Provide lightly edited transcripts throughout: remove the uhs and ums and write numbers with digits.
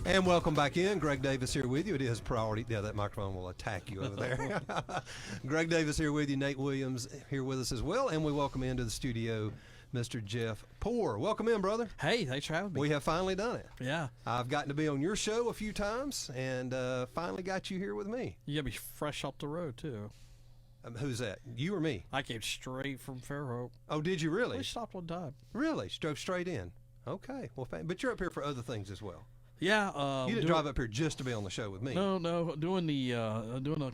And welcome back in. Greg Davis here with you. It is Priority. Yeah, that microphone will attack you over there. Greg Davis here with you. Nate Williams here with us as well. And we welcome into the studio Mr. Jeff Poor. Welcome in, brother. Hey, thanks for having me. We have finally done it. Yeah. I've gotten to be on your show a few times and finally got you here with me. You got to be fresh off the road, too. Who's that? You or me? I came straight from Fairhope. Oh, did you really? We stopped one time. Really? Drove straight in? Okay. Well, but you're up here for other things as well. Yeah. You didn't drive up here just to be on the show with me. No. Doing a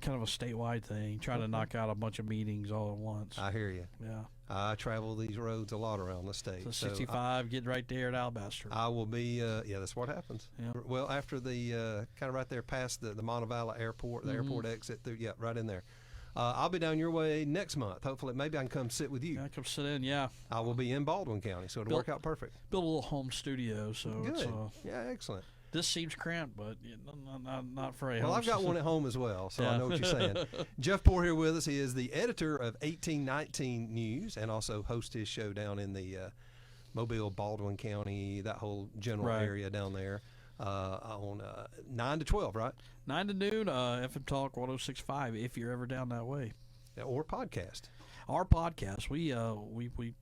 kind of a statewide thing, trying to knock out a bunch of meetings all at once. I hear you. Yeah. I travel these roads a lot around the state. So 65, getting right there at Alabaster. I will be, that's what happens. Yeah. Well, after the, kind of right there past the Montevallo Airport, the airport exit, through, yeah, right in there. I'll be down your way next month. Hopefully, maybe I can come sit with you. Yeah, come sit in, yeah. I will be in Baldwin County, so it'll work out perfect. Build a little home studio, so good. It's, yeah, excellent. This seems cramped, but not for a Well, home. I've got one at home as well, so yeah. I know what you're saying. Jeff Poor here with us. He is the editor of 1819 News and also hosts his show down in the Mobile, Baldwin County, that whole general area down there on 9 to 12, right? 9 to noon, FM Talk 106.5, if you're ever down that way. Or podcast. Our podcast, we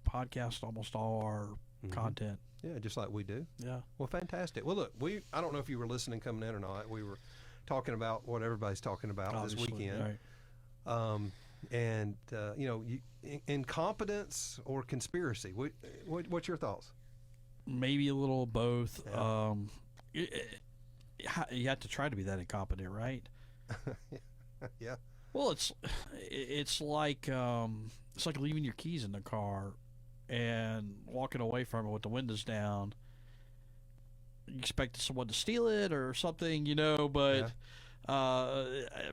podcast almost all our content. Yeah, just like we do. Yeah. Well, fantastic. Well, look, I don't know if you were listening coming in or not. We were talking about what everybody's talking about Obviously, this weekend. Right. Incompetence or conspiracy. What's your thoughts? Maybe a little of both. Yeah. You have to try to be that incompetent, right? Yeah. Well, it's like leaving your keys in the car and walking away from it with the windows down. You expect someone to steal it or something, but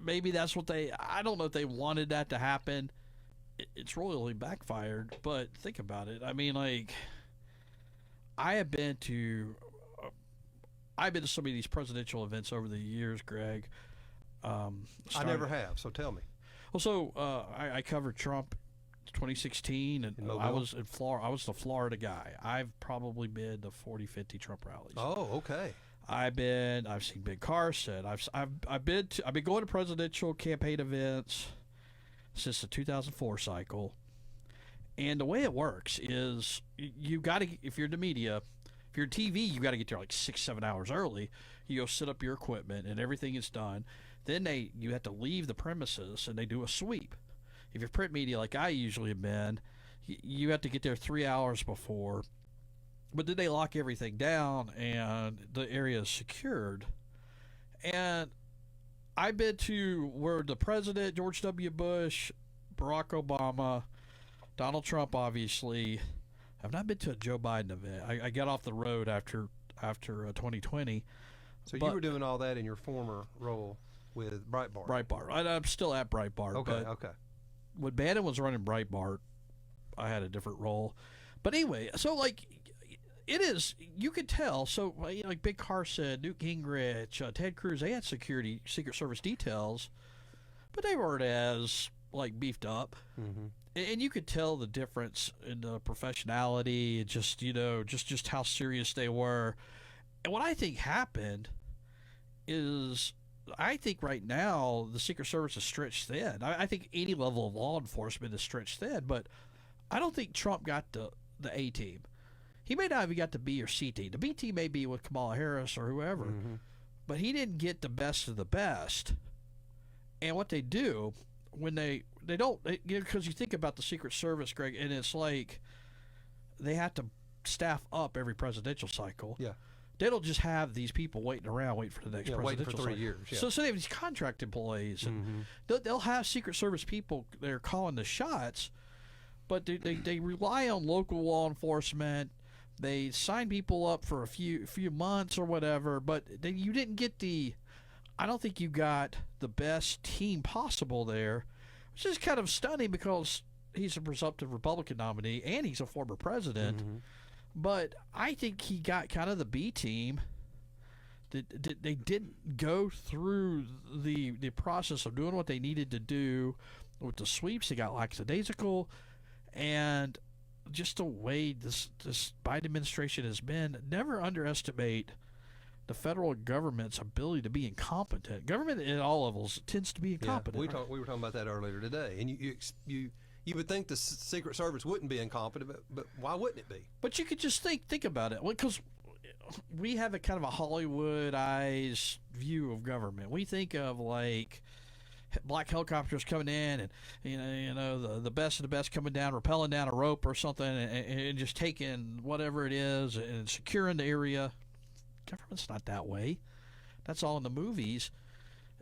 maybe that's what I don't know if they wanted that to happen. It's royally backfired, but think about it. I mean, like, I've been to some of these presidential events over the years, Greg. I never have, so tell me. Well, so I covered Trump 2016, and I was in Florida. I was the Florida guy. I've probably been to 40, 50 Trump rallies. Oh, okay. I've seen Ben Carson. I've been going to presidential campaign events since the 2004 cycle. And the way it works is you got to, if you're the media, if you're TV, you got to get there like 6-7 hours early. You go set up your equipment and everything is done. Then you have to leave the premises and they do a sweep. If you're print media like I usually have been, you have to get there 3 hours before. But then they lock everything down and the area is secured. And I've been to where the president, George W. Bush, Barack Obama, Donald Trump, obviously. I've not been to a Joe Biden event. I got off the road after 2020. So you were doing all that in your former role with Breitbart. Breitbart. I'm still at Breitbart. Okay. When Bannon was running Breitbart, I had a different role. But anyway, so like it is, you could tell. So like Ben Carson, Newt Gingrich, Ted Cruz, they had Secret Service details, but they weren't as like beefed up. Mm-hmm. And you could tell the difference in the professionality and just how serious they were. And what I think happened is, I think right now the Secret Service is stretched thin. I think any level of law enforcement is stretched thin, but I don't think Trump got the A team. He may not have got the B or C team. The B team may be with Kamala Harris or whoever, but he didn't get the best of the best. And what they do when they don't, because you think about the Secret Service, Greg, and it's like they have to staff up every presidential cycle. Yeah. They don't just have these people waiting for the next presidential waiting for 3 cycle. years. Yeah. So they have these contract employees, and they'll have Secret Service people that are calling the shots, but they rely on local law enforcement. They sign people up for a few months or whatever, but you didn't get I don't think you got the best team possible there, which is kind of stunning because he's a presumptive Republican nominee and he's a former president. But I think he got kind of the B team. They didn't go through the process of doing what they needed to do with the sweeps. They got lackadaisical, and just the way this Biden administration has been. Never underestimate the federal government's ability to be incompetent. Government at all levels tends to be incompetent. Yeah, we were talking about that earlier today, and you would think the Secret Service wouldn't be incompetent, but why wouldn't it be? But you could just think about it, because we have a kind of a Hollywood-ized view of government. We think of like black helicopters coming in, and you know the best of the best coming down, rappelling down a rope or something, and just taking whatever it is and securing the area. Government's not that way. That's all in the movies.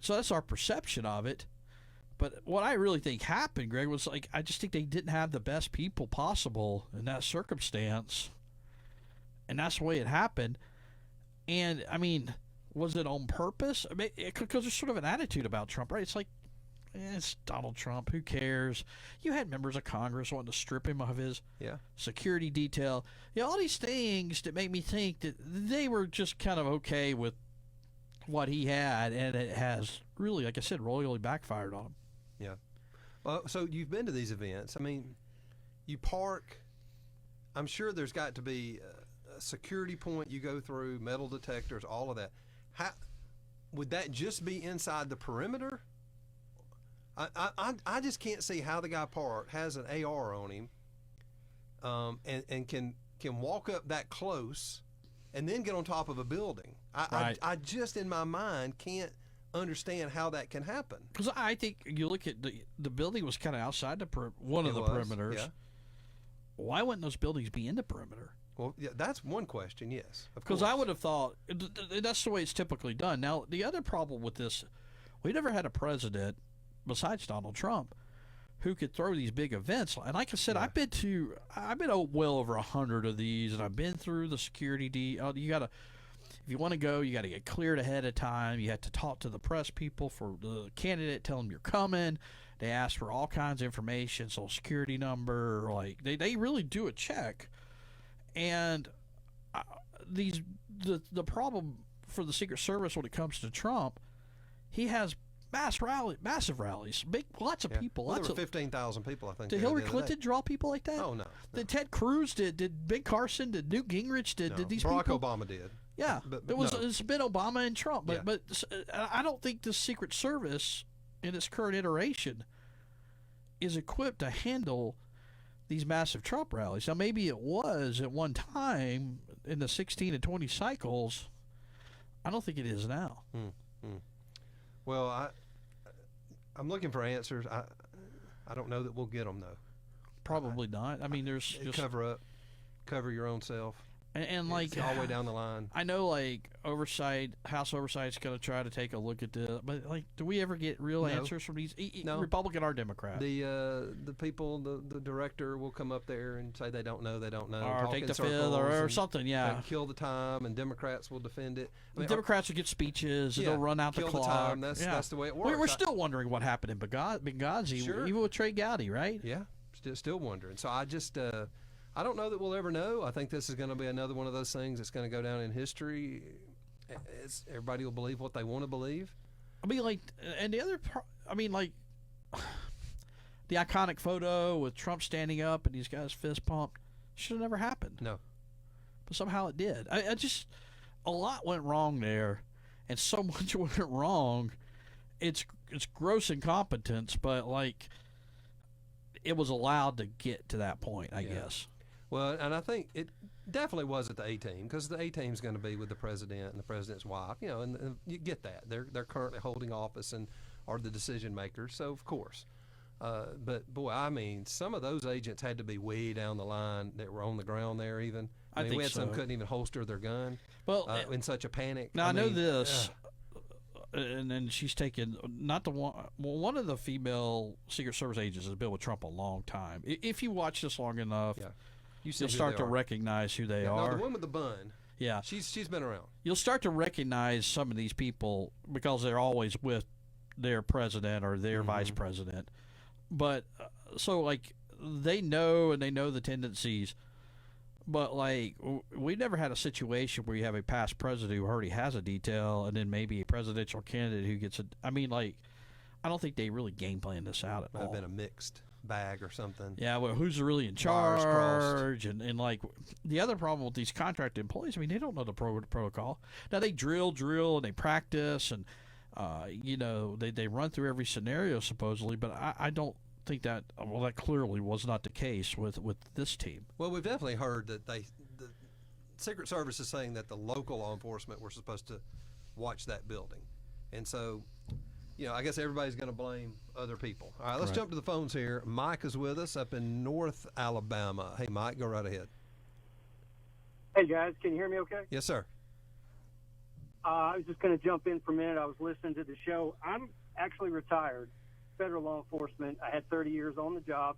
So that's our perception of it. But what I really think happened, Greg, was like I just think they didn't have the best people possible in that circumstance. And that's the way it happened. And, I mean, was it on purpose? I mean, because there's sort of an attitude about Trump, right? It's like, it's Donald Trump. Who cares? You had members of Congress wanting to strip him of his security detail. You know, all these things that make me think that they were just kind of okay with what he had, and it has really, like I said, royally backfired on him. Yeah. Well, so you've been to these events. I mean, you park. I'm sure there's got to be a security point you go through, metal detectors, all of that. How would that just be inside the perimeter? I just can't see how the guy parked has an AR on him, and can walk up that close, and then get on top of a building. I just in my mind can't understand how that can happen. Because I think you look at the building was kind of outside one of the perimeters. Yeah. Why wouldn't those buildings be in the perimeter? Well, yeah, that's one question, yes. Because I would have thought that's the way it's typically done. Now, the other problem with this, we never had a president besides Donald Trump who could throw these big events. And like I said, I've been well over 100 of these, and I've been through the security. You got to, if you want to go, you got to get cleared ahead of time. You have to talk to the press people for the candidate, tell them you're coming. They ask for all kinds of information, social security number, like they really do a check. And the problem for the Secret Service when it comes to Trump, he has massive rallies, lots of people. Well, there were 15,000 people, I think. Did Hillary Clinton draw people like that? Oh, no. Did Ted Cruz? Did Ben Carson? Did Newt Gingrich? Did these Barack people? Obama did. Yeah, it's been Obama and Trump, but I don't think the Secret Service in its current iteration is equipped to handle these massive Trump rallies. Now, maybe it was at one time in the 16 and 20 cycles. I don't think it is now. Well, I'm looking for answers. I don't know that we'll get them, though. Probably not. I mean, there's just cover your own self. And like all the way down the line. I know, like House Oversight's going to try to take a look at this, but like, do we ever get real answers from these Republican or Democrat? The people, the director will come up there and say they don't know, or take the fifth or something, and kill the time, and Democrats will defend it. I mean, Democrats will get speeches, and they'll run out the clock. Time. That's the way it works. We're still wondering what happened in Benghazi, even with Trey Gowdy, right? Yeah, still wondering. So I just. I don't know that we'll ever know. I think this is going to be another one of those things that's going to go down in history. Everybody will believe what they want to believe. I mean, like, and the other part, I mean, like, the iconic photo with Trump standing up and these guys fist pumped should have never happened. No. But somehow it did. I just, a lot went wrong there, and so much went wrong. It's gross incompetence, but, like, it was allowed to get to that point, I guess. Well, and I think it definitely was at the A-team, because the A-team's going to be with the president and the president's wife, and you get that. They're currently holding office and are the decision makers, so of course. But boy, I mean, some of those agents had to be way down the line that were on the ground there. Even I mean, we had some couldn't even holster their gun. Well, in such a panic. Now I know this. And then she's taken not the one. Well, one of the female Secret Service agents has been with Trump a long time. If you watch this long enough, you'll start to recognize who they are. No, the one with the bun. Yeah, she's been around. You'll start to recognize some of these people because they're always with their president or their vice president. But so like they know the tendencies. But, like, we never had a situation where you have a past president who already has a detail and then maybe a presidential candidate who gets a – I mean, like, I don't think they really game planned this out at all. Might have been a mixed bag or something. Yeah, well, who's really in Wires crossed. charge? And like the other problem with these contract employees, I mean, they don't know the protocol. Now they drill, and they practice, and they run through every scenario supposedly, but I don't think that. Well, that clearly was not the case with this team. Well, we've definitely heard that the Secret Service is saying that the local law enforcement were supposed to watch that building, and so. I guess everybody's going to blame other people. All right, let's jump to the phones here. Mike is with us up in North Alabama. Hey, Mike, go right ahead. Hey, guys, can you hear me okay? Yes, sir. I was just going to jump in for a minute. I was listening to the show. I'm actually retired, federal law enforcement. I had 30 years on the job.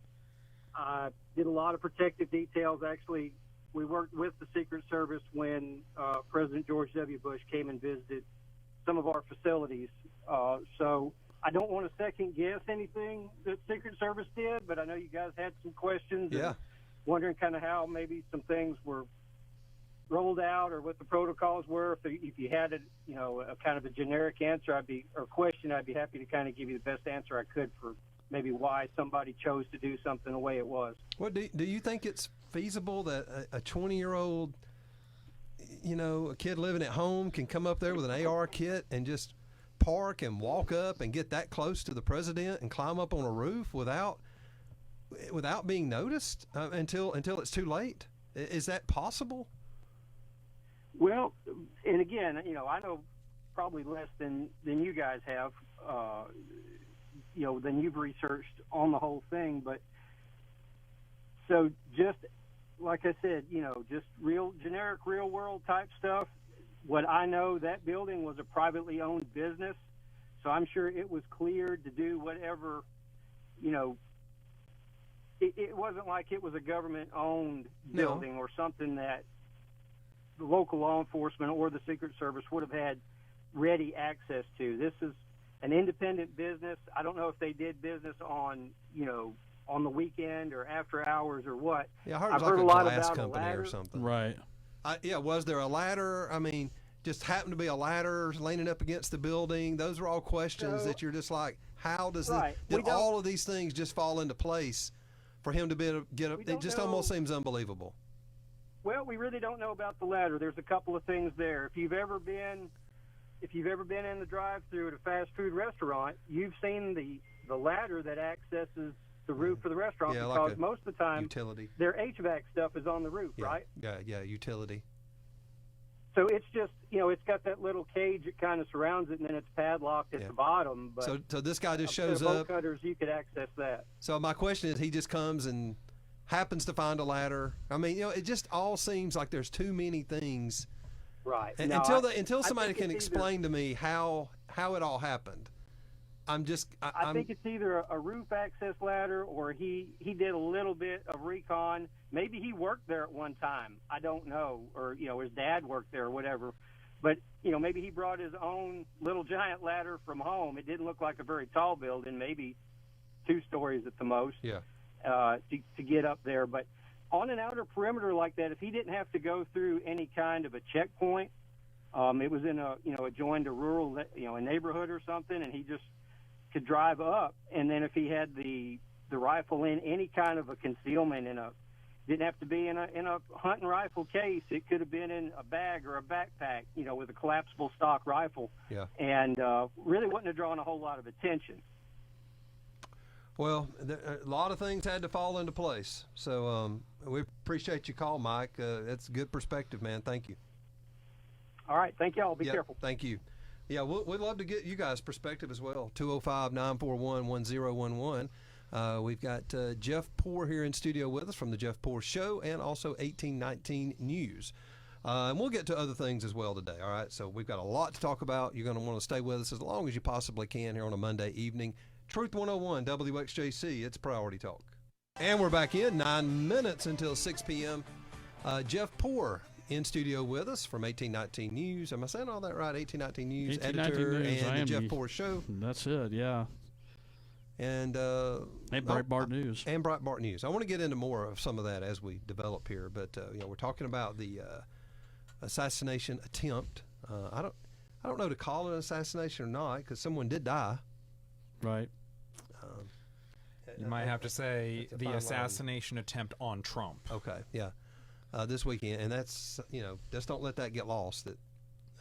I did a lot of protective details. Actually, we worked with the Secret Service when President George W. Bush came and visited some of our facilities. So I don't want to second guess anything that Secret Service did, but I know you guys had some questions. Yeah. And wondering kind of how maybe some things were rolled out or what the protocols were. If you had a kind of a generic answer, I'd be happy to kind of give you the best answer I could for maybe why somebody chose to do something the way it was. What do you think it's feasible that a 20-year-old, a kid living at home can come up there with an AR kit and just park and walk up and get that close to the president and climb up on a roof without being noticed until it's too late? Is that possible? Well, and again, I know probably less than you guys have, than you've researched on the whole thing. But so just like I said, just generic real world type stuff. What I know, that building was a privately owned business, so I'm sure it was cleared to do whatever, it wasn't like it was a government-owned building or something that the local law enforcement or the Secret Service would have had ready access to. This is an independent business. I don't know if they did business on the weekend or after hours or what. Yeah, I heard it was I've heard like a lot glass about company a ladder or something. Right. Was there a ladder? I mean, just happened to be a ladder leaning up against the building. Those are all questions that you're just like, how does did all of these things just fall into place for him to be able to get up? It just almost seems unbelievable. Well, we really don't know about the ladder. There's a couple of things there. If you've ever been in the drive-thru at a fast food restaurant, you've seen the ladder that accesses the roof of the restaurant, because like most of the time utility. Their HVAC stuff is on the roof, right? Yeah, utility. So it's just, it's got that little cage that kind of surrounds it, and then it's padlocked at the bottom. But so this guy just shows bolt up. Cutters, you could access that. So my question is, he just comes and happens to find a ladder. I mean, it just all seems like there's too many things. Right. And until somebody can explain to me how it all happened. I think it's either a roof access ladder, or he did a little bit of recon. Maybe he worked there at one time. I don't know. Or, his dad worked there or whatever. But, maybe he brought his own little giant ladder from home. It didn't look like a very tall building, maybe 2 stories at the most, to get up there. But on an outer perimeter like that, if he didn't have to go through any kind of a checkpoint, it was in adjoined a rural, a neighborhood or something, and he just could drive up, and then if he had the rifle in any kind of a concealment, didn't have to be in a hunting rifle case. It could have been in a bag or a backpack, with a collapsible stock rifle. Yeah. And really wouldn't have drawn a whole lot of attention. Well, a lot of things had to fall into place. So we appreciate your call, Mike. That's a good perspective, man. Thank you. All right. Thank y'all. Be careful. Thank you. Yeah, we'd love to get you guys' perspective as well. 205-941-1011. We've got Jeff Poore here in studio with us from the Jeff Poore Show, and also 1819 News. And we'll get to other things as well today, all right? So we've got a lot to talk about. You're going to want to stay with us as long as you possibly can here on a Monday evening. Truth 101, WXJC, it's Priority Talk. And we're back in 9 minutes until 6 p.m. Jeff Poore in studio with us from 1819 News. Am I saying all that right? 1819 News, 1819 editor, News. and the Jeff Poore Show. That's it, yeah. And Breitbart News. And Breitbart News. I want to get into more of some of that as we develop here, but we're talking about the assassination attempt. I don't know to call it an assassination or not, because someone did die. Right. You might have to say it's a the fine line. assassination attempt on Trump. Okay, yeah, this weekend, and that's just don't let that get lost. That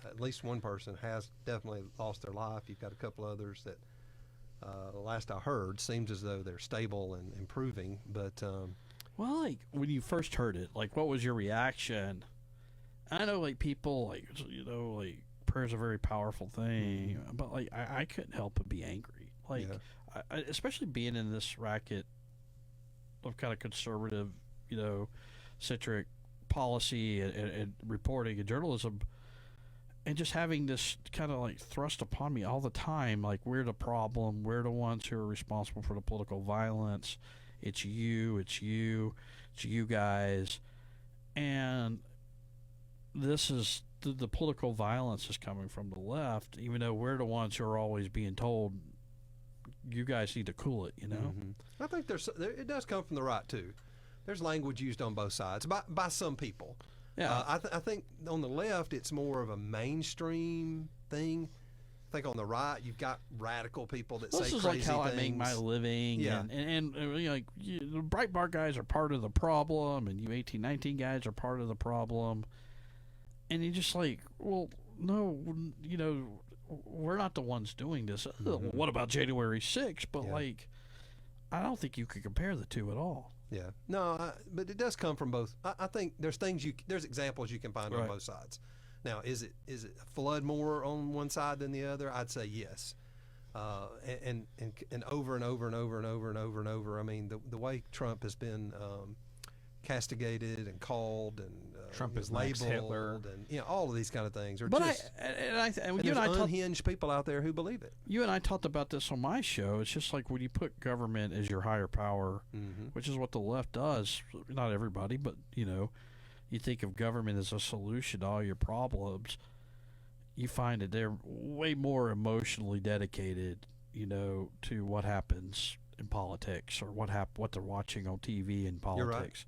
at least one person has definitely lost their life. You've got a couple others that, last I heard, seems as though they're stable and improving. But well, like when you first heard it, like what was your reaction? I know, like people, like like prayer's a very powerful thing, but like I couldn't help but be angry. Like, especially being in this racket of kind of conservative, centric policy and reporting and journalism, and just having this kind of like thrust upon me all the time, like we're the problem, we're the ones who are responsible for the political violence. It's you guys, and this is the political violence is coming from the left, even though we're the ones who are always being told, you guys need to cool it, I think it does come from the right too. There's language used on both sides by some people. Yeah, I think on the left it's more of a mainstream thing. I think on the right you've got radical people that say crazy things. This is like how I make my living, and the Breitbart guys are part of the problem, and you 1819 guys are part of the problem. And you're just like, well, no, we're not the ones doing this. What about January 6th? But, I don't think you could compare the two at all. Yeah. No, but it does come from both. I think there's there's examples you can find on both sides. Now, is it a flood more on one side than the other? I'd say yes. And over and over and over and over and over and over. I mean, the way Trump has been castigated and called and Trump is labeled Hitler, and all of these kind of things are but just. And there's unhinged people out there who believe it. You and I talked about this on my show. It's just like when you put government as your higher power, which is what the left does. Not everybody, but you think of government as a solution to all your problems. You find that they're way more emotionally dedicated, to what happens in politics or what they're watching on TV in politics. You're right.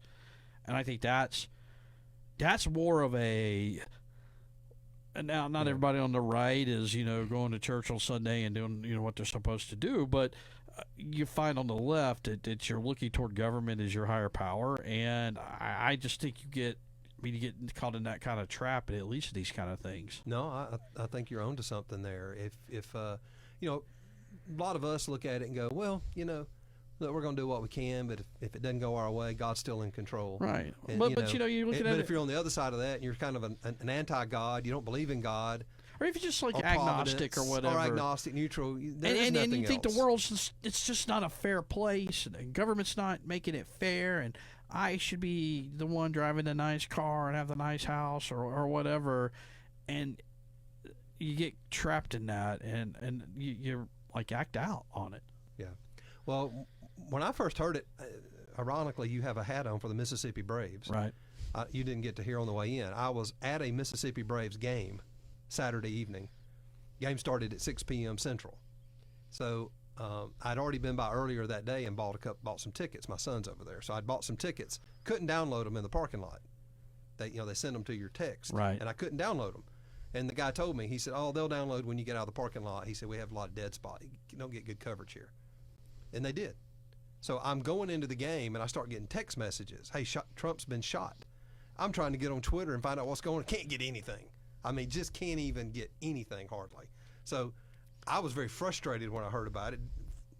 And I think that's more of a. And now, not everybody on the right is going to church on Sunday and doing what they're supposed to do, but you find on the left that you're looking toward government as your higher power, and I just think you get caught in that kind of trap at least these kind of things. No, I think you're onto something there. If a lot of us look at it and go, well, look, we're going to do what we can, but if it doesn't go our way, God's still in control. Right. And, but you're looking at But it, if you're on the other side of that and you're kind of an anti-God, you don't believe in God, or if you're just like or agnostic or whatever, or agnostic, neutral, there's and nothing you think else. the world's it's just not a fair place, and government's not making it fair, and I should be the one driving the nice car and have the nice house or whatever, and you get trapped in that, and you're like act out on it. Yeah. Well, when I first heard it, ironically, you have a hat on for the Mississippi Braves. Right. You didn't get to hear on the way in. I was at a Mississippi Braves game Saturday evening. Game started at 6 p.m. Central. So I'd already been by earlier that day and bought some tickets. My son's over there. So I'd bought some tickets. Couldn't download them in the parking lot. They send them to your text. Right. And I couldn't download them. And the guy told me, he said, they'll download when you get out of the parking lot. He said, we have a lot of dead spots. You don't get good coverage here. And they did. So I'm going into the game, and I start getting text messages. Hey, Trump's been shot. I'm trying to get on Twitter and find out what's going on. Can't get anything. I mean, just can't even get anything hardly. So I was very frustrated when I heard about it.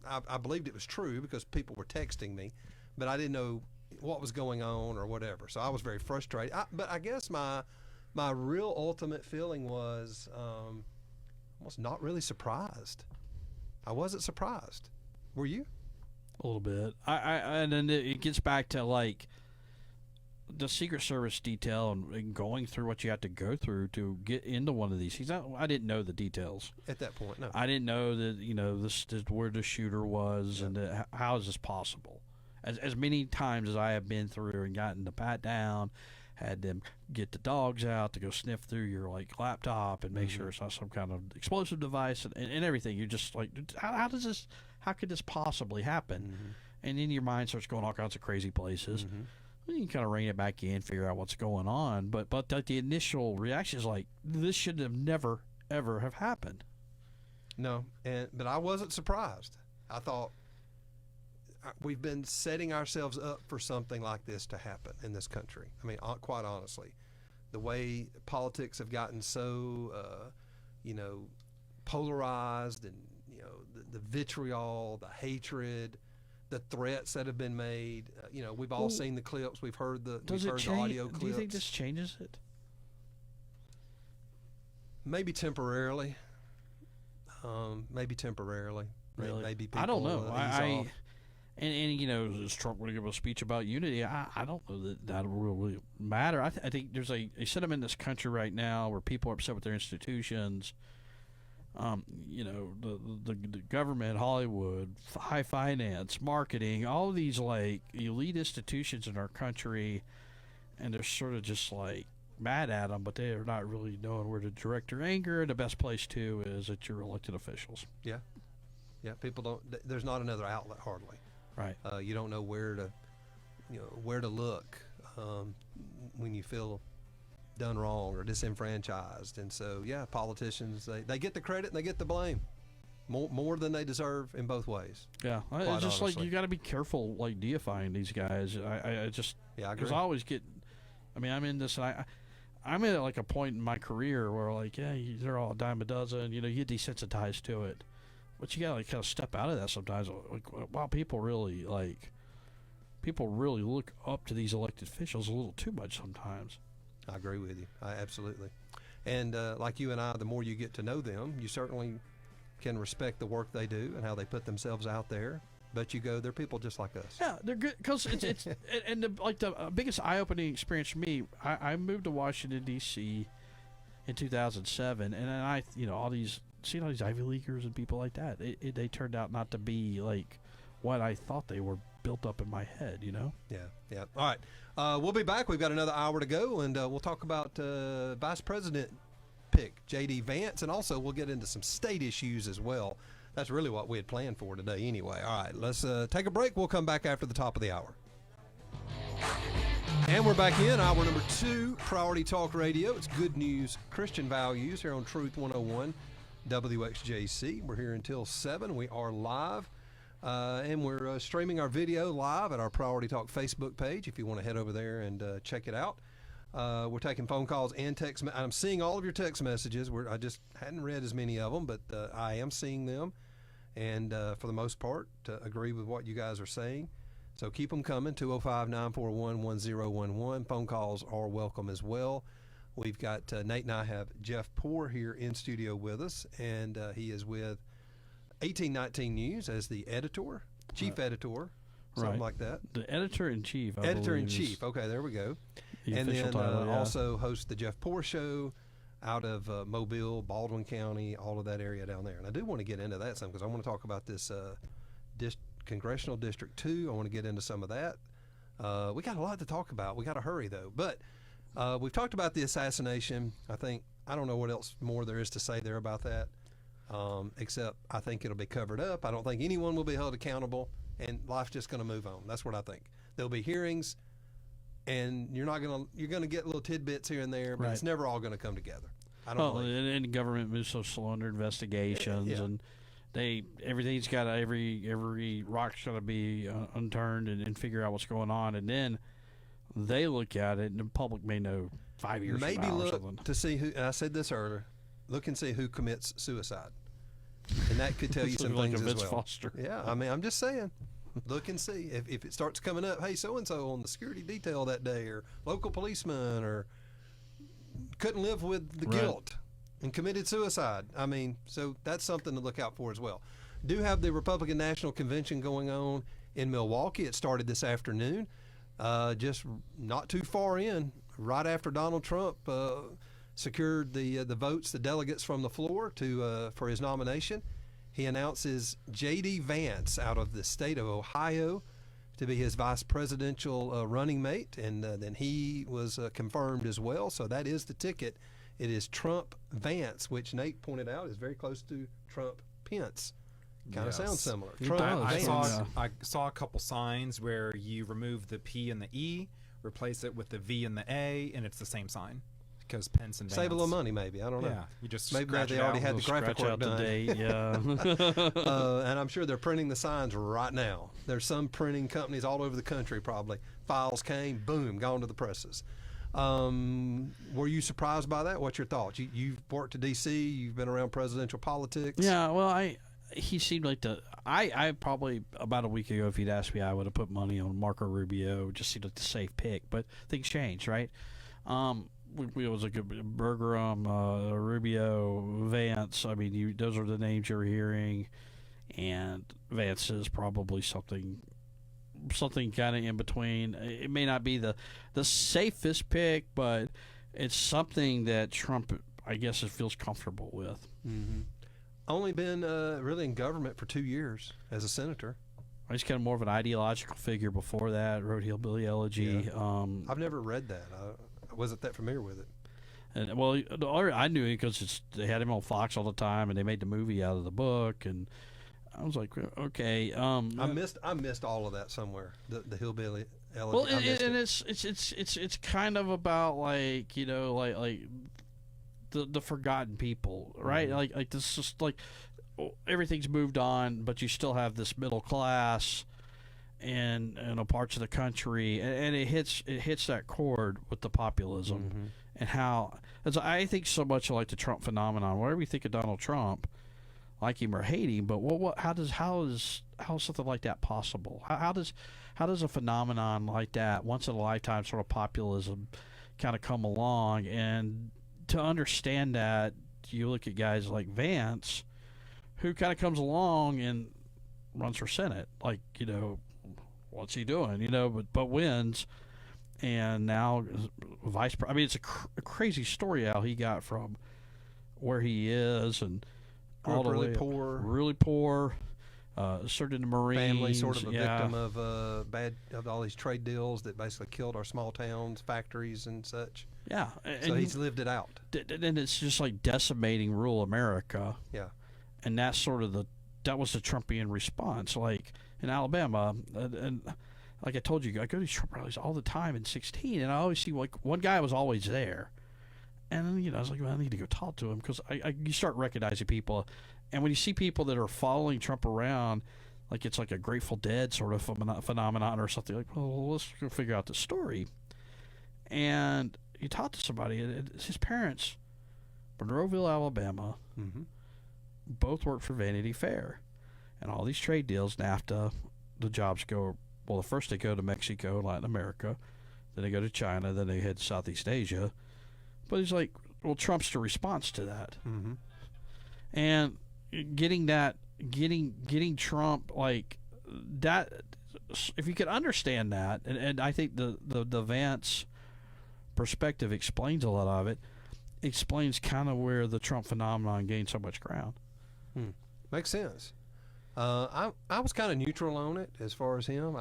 I believed it was true because people were texting me, but I didn't know what was going on or whatever. So I was very frustrated. But I guess my real ultimate feeling was almost not really surprised. I wasn't surprised. Were you? A little bit. And then it gets back to like the Secret Service detail and going through what you have to go through to get into one of these. I didn't know the details at that point. No, I didn't know that this is where the shooter was, and how is this possible? As many times as I have been through and gotten the pat down, had them get the dogs out to go sniff through your like laptop and make sure it's not some kind of explosive device and everything. You're just like, how could this possibly happen? And then your mind starts going all kinds of crazy places. You can kind of rein it back in, figure out what's going on. But the initial reaction is like, this should have never, ever have happened. No, but I wasn't surprised. I thought, we've been setting ourselves up for something like this to happen in this country. I mean, quite honestly, the way politics have gotten so, polarized, and the vitriol, the hatred, the threats that have been made. We've all seen the clips. We've heard the audio clips. Do you think this changes it? Maybe temporarily. Maybe temporarily. Really? Maybe people I don't know. ease off. And is Trump going to give a speech about unity? I don't know that that'll really matter. I think there's a sentiment in this country right now where people are upset with their institutions. The government, Hollywood, high finance, marketing, all of these like elite institutions in our country, and they're sort of just like mad at them, but they're not really knowing where to direct their anger. The best place to is at your elected officials. Yeah, people don't. There's not another outlet hardly. Right. You don't know where to look when you feel done wrong or disenfranchised, and so politicians they get the credit and they get the blame, more than they deserve in both ways. Yeah, it's just honestly. Like you got to be careful like deifying these guys. I agree. Because I always get. I mean, I'm in this. I'm at like a point in my career where like they're all a dime a dozen. You get desensitized to it. But you gotta like kind of step out of that sometimes. Like, wow, people really look up to these elected officials a little too much sometimes. I agree with you. Absolutely. And like you and I, the more you get to know them, you certainly can respect the work they do and how they put themselves out there. But you go, they're people just like us. Yeah, they're good because it's and the biggest eye-opening experience for me. I moved to Washington D.C. in 2007, and then all these Ivy Leaguers and people like that. They turned out not to be like what I thought they were built up in my head. Yeah. All right. We'll be back. We've got another hour to go, and we'll talk about Vice President pick, J.D. Vance, and also we'll get into some state issues as well. That's really what we had planned for today anyway. All right, let's take a break. We'll come back after the top of the hour. And we're back in hour number 2, Priority Talk Radio. It's good news, Christian values here on Truth 101 WXJC. We're here until 7. We are live. And we're streaming our video live at our Priority Talk Facebook page if you want to head over there and check it out. We're taking phone calls and text. I'm seeing all of your text messages. I just hadn't read as many of them, but I am seeing them. And for the most part, agree with what you guys are saying. So keep them coming, 205-941-1011. Phone calls are welcome as well. We've got Nate and I have Jeff Poore here in studio with us, and he is with 1819 News as the editor, chief editor, something like that. The editor-in-chief. Editor-in-chief. Okay, there we go. And then title, also host the Jeff Poore Show out of Mobile, Baldwin County, all of that area down there. And I do want to get into that some because I want to talk about this Congressional District 2. I want to get into some of that. We got a lot to talk about. We got to hurry, though. But we've talked about the assassination. I don't know what else more there is to say there about that. Except I think it'll be covered up. I don't think anyone will be held accountable, and life's just going to move on. That's what I think. There'll be hearings, and you're going to get little tidbits here and there, but it's never all going to come together. I don't believe. And the government moves so slow under investigations, and everything's got every rock's got to be unturned and figure out what's going on, and then they look at it, and the public may know 5 years maybe from now or look something. To see who. And I said this earlier. Look and see who commits suicide, and that could tell you some like things a as Vince well. Foster. Yeah, I mean, I'm just saying. Look and see if it starts coming up. Hey, so and so on the security detail that day, or local policeman, or couldn't live with the guilt and committed suicide. I mean, so that's something to look out for as well. Do have the Republican National Convention going on in Milwaukee. It started this afternoon, just not too far in, right after Donald Trump secured the votes, the delegates from the floor for his nomination. He announces J.D. Vance out of the state of Ohio to be his vice presidential running mate, and then he was confirmed as well. So that is the ticket. It is Trump-Vance, which Nate pointed out is very close to Trump-Pence. Kind of sounds similar. I saw a couple signs where you remove the P and the E, replace it with the V and the A, and it's the same sign. because Pence and Vance. Save a little money, maybe. I don't know. Yeah, you just maybe scratch they it already out. had the graphic Scratch work out done. the date, yeah. And I'm sure they're printing the signs right now. There's some printing companies all over the country probably. Files came, boom, gone to the presses. Were you surprised by that? What's your thoughts? You've worked at D.C., you've been around presidential politics. Yeah, well, he seemed like I probably about a week ago, if you'd asked me, I would have put money on Marco Rubio. Just seemed like the safe pick, but things changed, right? It was a good Bergeron, Rubio, Vance. I mean, those are the names you're hearing, and Vance is probably something kind of in between. It may not be the safest pick, but it's something that Trump, I guess, feels comfortable with. Mm-hmm. Only been really in government for 2 years as a senator. He's kind of more of an ideological figure before that. Wrote Hillbilly Elegy. Yeah. I've never read that. I wasn't that familiar with it. And well, I knew it because they had him on Fox all the time, and they made the movie out of the book. And I was like, okay. I missed all of that somewhere. The Hillbilly Elegy. Well, it's kind of about like the forgotten people, right? Mm-hmm. Like this, just like everything's moved on, but you still have this middle class and parts of the country, and it hits that chord with the populism. Mm-hmm. And how, as I think so much like the Trump phenomenon. Whatever you think of Donald Trump, like him or hate him, but how is something like that possible? How does a phenomenon like that, once in a lifetime sort of populism, kind of come along? And to understand that, you look at guys like Vance, who kind of comes along and runs for Senate, like, what's he doing? But wins, and now vice. I mean, it's a crazy story how he got from where he is and all the really way poor, really poor. Served in the Marines. Family, sort of a victim of of all these trade deals that basically killed our small towns, factories, and such. Yeah, so he's lived it out. And it's just like decimating rural America. Yeah, and that's sort of that was the Trumpian response. Like in Alabama, and like I told you, I go to these Trump rallies all the time in 16, and I always see like one guy was always there. And then, I was like, well, I need to go talk to him because you start recognizing people. And when you see people that are following Trump around, like it's like a Grateful Dead sort of phenomenon or something, like, well, let's go figure out the story. And you talk to somebody, his parents, Monroeville, Alabama, mm-hmm. both worked for Vanity Fair. And all these trade deals, NAFTA, the jobs go, well, first they go to Mexico, Latin America, then they go to China, then they head to Southeast Asia. But he's like, well, Trump's the response to that. Mm-hmm. And getting Trump like that, if you could understand that, and I think the Vance perspective explains a lot of it, explains kind of where the Trump phenomenon gained so much ground. Makes sense. I was kind of neutral on it as far as him.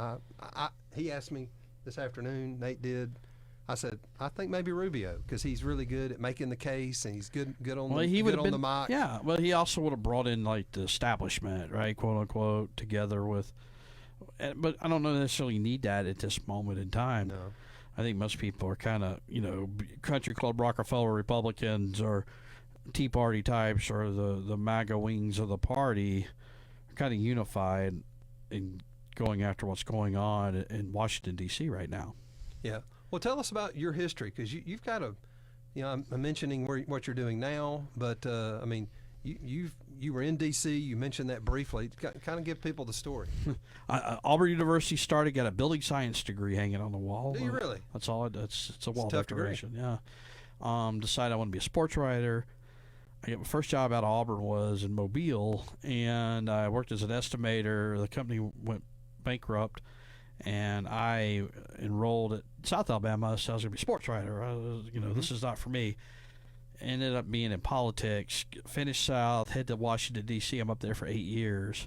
He asked me this afternoon, Nate did. I said, I think maybe Rubio because he's really good at making the case and he's good on the mic. Yeah, well, he also would have brought in like the establishment, right, quote unquote, together with. But I don't necessarily need that at this moment in time. No, I think most people are kind of country club Rockefeller Republicans or Tea Party types or the MAGA wings of the party are kind of unified in going after what's going on in Washington D.C. right now. Yeah. Well, tell us about your history because you've got I'm mentioning what you're doing now, but I mean, you were in D.C. You mentioned that briefly. Kind of give people the story. Auburn University started, got a building science degree hanging on the wall. Do you really? That's all. It's a wall decoration. Degree. Yeah. Decided I want to be a sports writer. I got my first job out of Auburn was in Mobile, and I worked as an estimator. The company went bankrupt. And I enrolled at South Alabama, so I was going to be a sports writer. Mm-hmm. This is not for me. Ended up being in politics. Finished South, head to Washington, D.C. I'm up there for 8 years.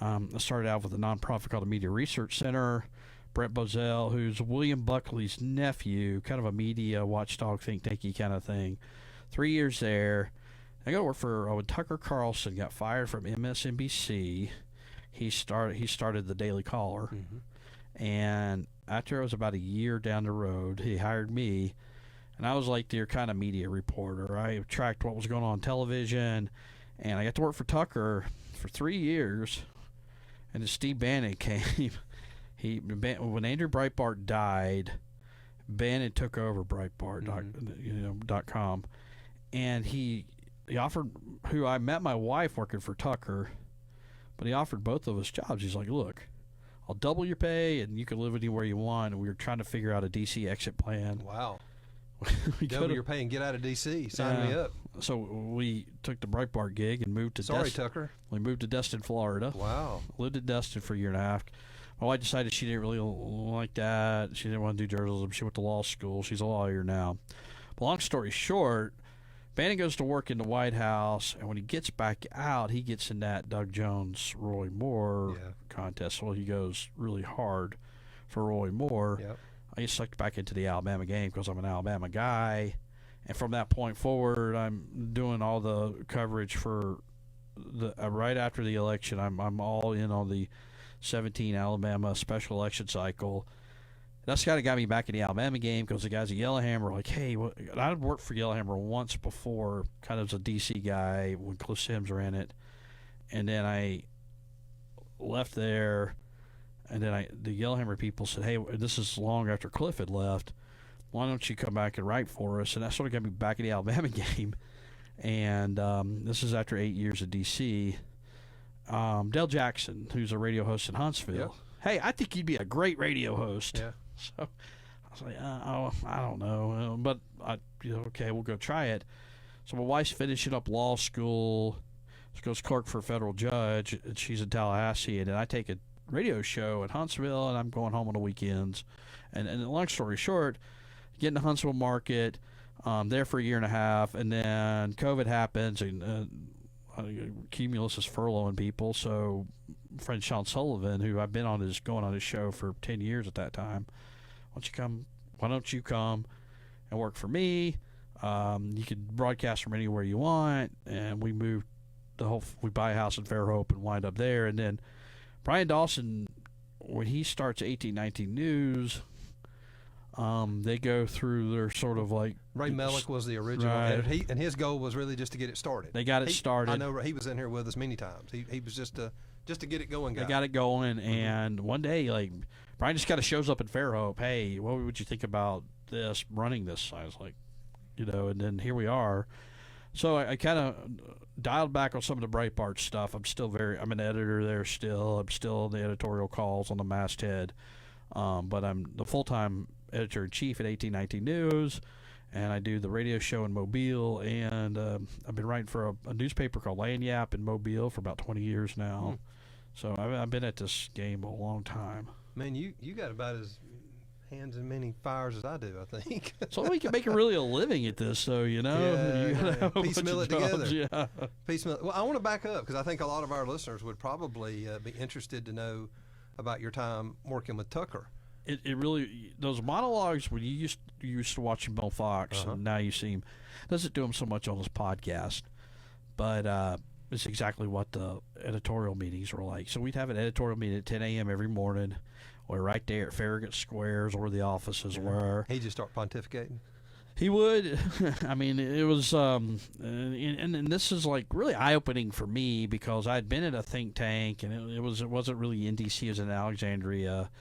I started out with a nonprofit called the Media Research Center. Brett Bozell, who's William Buckley's nephew, kind of a media watchdog, think tanky kind of thing. 3 years there. I got to work for Tucker Carlson, got fired from MSNBC. He started the Daily Caller. Mm-hmm. And after I was about a year down the road, he hired me, And I was like your kind of media reporter. I tracked what was going on television, and I got to work for Tucker for 3 years. And then Steve Bannon came. When Andrew Breitbart died, Bannon took over Breitbart.com, and he offered, who I met my wife working for Tucker, but he offered both of us jobs. He's like, look, I'll double your pay, and you can live anywhere you want. And we were trying to figure out a D.C. exit plan. Wow. Double your pay and get out of D.C. Sign me up. So we took the Breitbart gig and moved to Tucker. We moved to Destin, Florida. Wow. Lived in Destin for a year and a half. My wife decided she didn't really like that. She didn't want to do journalism. She went to law school. She's a lawyer now. But long story short, Bannon goes to work in the White House, and when he gets back out, he gets in that Doug Jones, Roy Moore contest. Well, he goes really hard for Roy Moore. Yep. I get sucked back into the Alabama game because I'm an Alabama guy. And from that point forward, I'm doing all the coverage for the right after the election. I'm all in on the 17 Alabama special election cycle. That's kind of got me back in the Alabama game because the guys at Yellowhammer were like, hey, I'd worked for Yellowhammer once before, kind of as a D.C. guy when Cliff Sims ran it. And then I left there, and then the Yellowhammer people said, hey, this is long after Cliff had left. Why don't you come back and write for us? And that sort of got me back in the Alabama game. And this is after 8 years at D.C. Dale Jackson, who's a radio host in Huntsville. Yep. Hey, I think you'd be a great radio host. Yeah. So I was like, I don't know. But, okay, we'll go try it. So my wife's finishing up law school. She goes clerk for a federal judge. And she's in Tallahassee. And then I take a radio show in Huntsville, and I'm going home on the weekends. And long story short, get in the Huntsville market, there for a year and a half, and then COVID happens, and Cumulus is furloughing people. So friend Sean Sullivan, who I've been going on his show for 10 years at that time, why don't you come and work for me? You can broadcast from anywhere you want. And we moved we buy a house in Fairhope and wind up there. And then Brian Dawson, when he starts 1819 News, they go through their sort of like... Ray Mellick was the original editor, and his goal was really just to get it started. They got it started. I know he was in here with us many times. He was just to get it going. They got it going, and one day, like, Brian just kind of shows up in Fairhope. Hey, what would you think about this, running this? I was like, and then here we are. So I kind of dialed back on some of the Breitbart stuff. I'm an editor there still. I'm still in the editorial calls on the masthead. But I'm the full-time editor-in-chief at 1819 News, and I do the radio show in Mobile, and I've been writing for a newspaper called Lanyap in Mobile for about 20 years now. So I've been at this game a long time. Man, you got about as hands in many fires as I do, I think. So we can make really a living at this, so Yeah, piecemeal it together. Yeah. Piecemeal. Well, I want to back up because I think a lot of our listeners would probably be interested to know about your time working with Tucker. It really, those monologues when you used to watch him on Fox, and now you see him, doesn't do him so much on his podcast, but it's exactly what the editorial meetings were like. So we'd have an editorial meeting at 10 a.m. every morning. We're right there at Farragut Squares where the offices were. He'd just start pontificating. He would. I mean, it was, and this is like really eye-opening for me because I'd been at a think tank, and it wasn't really in D.C. It was in Alexandria.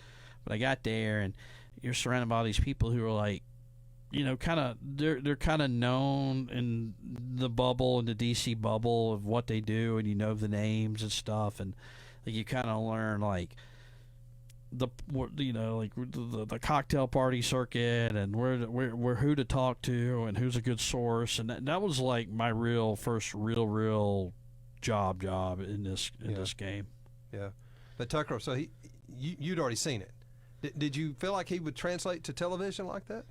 But I got there, and you're surrounded by all these people who are like, kind of they're kind of known in the bubble, in the DC bubble of what they do, and the names and stuff, and like you kind of learn like the cocktail party circuit and where who to talk to and who's a good source, and that was like my first real job in this game. Yeah, but Tucker, so you'd already seen it. Did you feel like he would translate to television like that?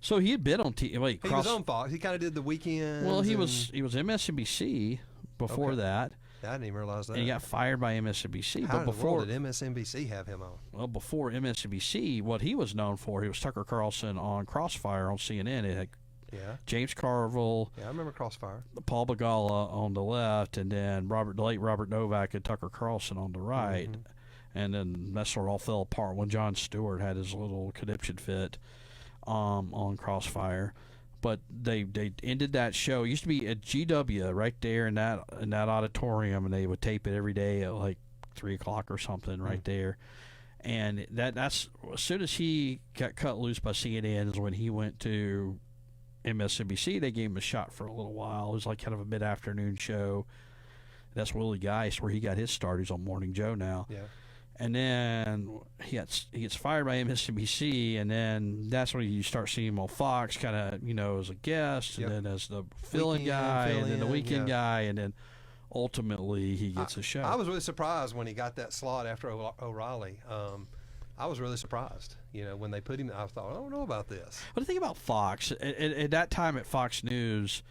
So he had been on TV. He was on Fox. He kind of did the weekends. Well, he was MSNBC before that. I didn't even realize that. And he got fired by MSNBC. How in the world did MSNBC have him on? Well, before MSNBC, what he was known for, he was Tucker Carlson on Crossfire on CNN. It had James Carville. Yeah, I remember Crossfire. Paul Begala on the left, and then the late Robert Novak and Tucker Carlson on the right. Mm-hmm. And then that sort of all fell apart when Jon Stewart had his little conniption fit on Crossfire. But they ended that show. It used to be at GW right there in that auditorium, and they would tape it every day at like 3 o'clock or something right there. And that's as soon as he got cut loose by CNN is when he went to MSNBC. They gave him a shot for a little while. It was like kind of a mid-afternoon show. That's Willie Geist, where he got his start. He's on Morning Joe now. Yeah. And then he gets fired by MSNBC, and then that's when you start seeing him on Fox, kind of, as a guest, and then as the fill-in guy, and then the weekend guy, and then ultimately he gets a show. I was really surprised when he got that slot after O'Reilly. I was really surprised, when they put him. I thought, I don't know about this. But the thing about Fox, at that time at Fox News,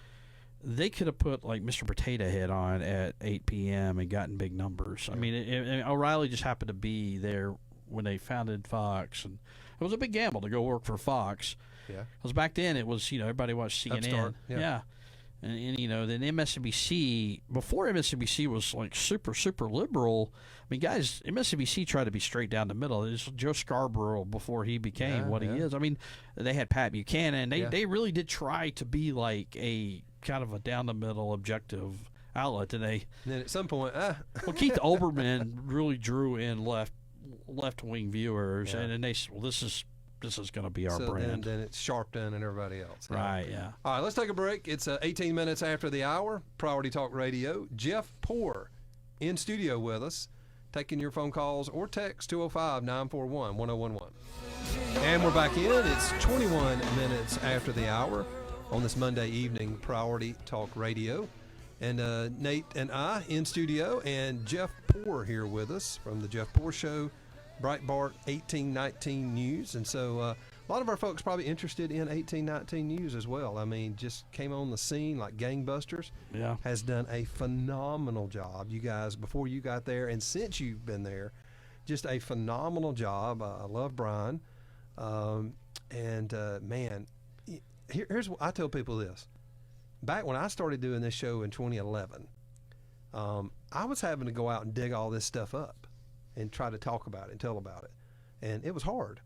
they could have put like Mr. Potato Head on at 8 p.m. and gotten big numbers. Yeah. I mean, O'Reilly just happened to be there when they founded Fox, and it was a big gamble to go work for Fox. Yeah, because back then it was everybody watched CNN. Upstart, yeah. And then MSNBC, before MSNBC was like super liberal. I mean, guys, MSNBC tried to be straight down the middle. It was Joe Scarborough before he became what he is. I mean, they had Pat Buchanan. They really did try to be like a kind of a down the middle objective outlet, and then at some point, well, Keith Olbermann really drew in left wing viewers, and then they said, well, this is going to be our brand. Then it's Sharpton and everybody else. Right, yeah. All right, let's take a break. It's 18 minutes after the hour. Priority Talk Radio. Jeff Poor in studio with us, taking your phone calls or text 205-941-1011. And we're back in. It's 21 minutes after the hour on this Monday evening, Priority Talk Radio. And Nate and I in studio, and Jeff Poor here with us from the Jeff Poor Show, Breitbart 1819 News. And so a lot of our folks probably interested in 1819 News as well. I mean, just came on the scene like gangbusters. Yeah. Has done a phenomenal job. You guys, before you got there and since you've been there, just a phenomenal job. I love Brian. Man, here's what I tell people this. Back when I started doing this show in 2011, I was having to go out and dig all this stuff up and try to talk about it and tell about it. And it was hard.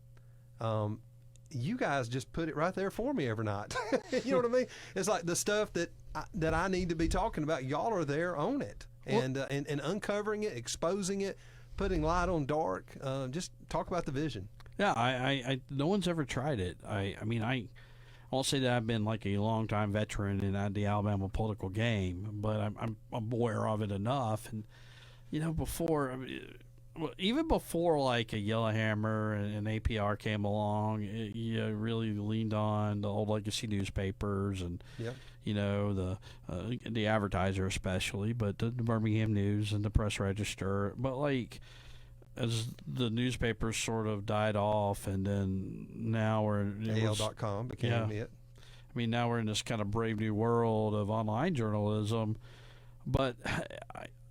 You guys just put it right there for me every night. You know what I mean? It's like the stuff that I need to be talking about. Y'all are there on it. And uncovering it, exposing it, putting light on dark. Just talk about the vision. Yeah, I no one's ever tried it. I mean, I won't say that I've been like a long-time veteran in the Alabama political game, but I'm aware of it enough. And, before, even before like a Yellowhammer and APR came along, you really leaned on the old legacy newspapers and, the Advertiser especially, but the Birmingham News and the Press Register. But like, as the newspapers sort of died off, and then now we're AL.com became it. I mean, now we're in this kind of brave new world of online journalism, but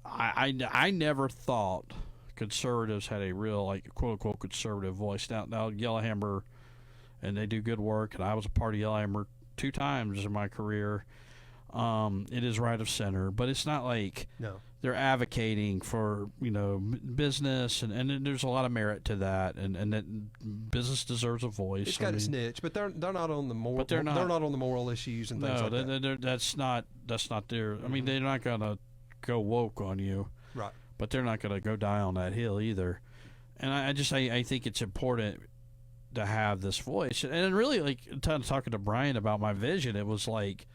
I never thought conservatives had a real, like, quote unquote conservative voice. Now Yellowhammer, and they do good work, and I was a part of Yellowhammer 2 times in my career. It is right of center, but it's not like they're advocating for business, and there's a lot of merit to that, and that business deserves a voice. It's got its niche, but they're not on the moral. They're not on the moral issues and things like that. That's not their. I mean, they're not gonna go woke on you, right? But they're not gonna go die on that hill either. And I think it's important to have this voice, and really, like, talking to Brian about my vision, it was like,